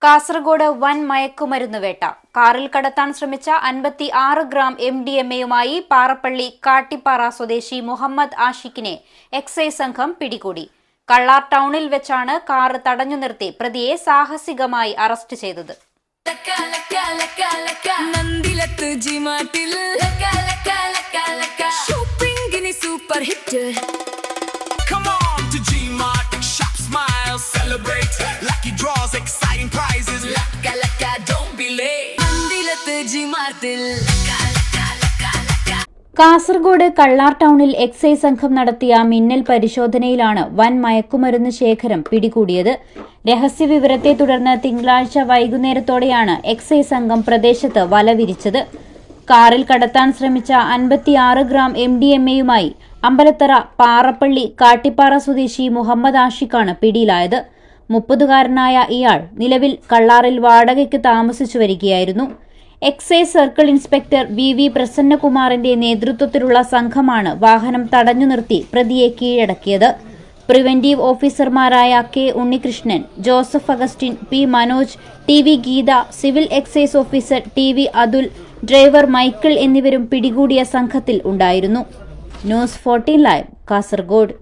കാസർഗോഡ് വൻ മയക്കുമരുന്ന് വേട്ട. കാറിൽ കടത്താൻ ശ്രമിച്ച 56 ഗ്രാം MDMA-യുമായി പാറപ്പള്ളി കാട്ടിപ്പാറ സ്വദേശി മുഹമ്മദ് ആഷിഖിനെ എക്സൈസ് സംഘം പിടികൂടി. കള്ളാർ ടൗണിൽ വെച്ചാണ് കാർ തടഞ്ഞു നിർത്തി പ്രതിയെ സാഹസികമായി അറസ്റ്റ് ചെയ്തത്. Celebrate lucky draws, exciting prizes. Laka laka, don't be late. Mandilatte G-Martil. Kasaragod Kallar ടൗണിൽ എക്സൈസ് സംഘം നടത്തിയ മിന്നൽ പരിശോധനയിലാണ് വൻ മയക്കുമരുന്ന് ശേഖരം പിടികൂടിയത്. രഹസ്യവിവരത്തെ തുടർന്ന് തിങ്കളാഴ്ച വൈകുന്നേരത്തോടെയാണ് എക്സൈസ് സംഘം പ്രദേശത്ത് വലവിരിച്ചത്. കാറിൽ കടത്താൻ ശ്രമിച്ച 56 ഗ്രാം MDMA-യുമായി അമ്പലത്തറ പാറപ്പള്ളി കാട്ടിപ്പാറ സ്വദേശി മുഹമ്മദ് ആഷിഖാണ് പിടിയിലായത്. 30-കാരനായ ഇയാൾ നിലവിൽ കള്ളാറിൽ വാടകയ്ക്ക് താമസിച്ചു വരികയായിരുന്നു. എക്സൈസ് സർക്കിൾ ഇൻസ്പെക്ടർ VV പ്രസന്നകുമാറിന്റെ നേതൃത്വത്തിലുള്ള സംഘമാണ് വാഹനം തടഞ്ഞു നിർത്തി പ്രതിയെ കീഴടക്കിയത്. പ്രിവന്റീവ് ഓഫീസർമാരായ K Unnikrishnan, Joseph Augustine, P Manoj, TV Geetha, civil excise officer TV Athul, driver Michael എന്നിവരും പിടികൂടിയ സംഘത്തിൽ ഉണ്ടായിരുന്നു. News 14 live, Kasaragod.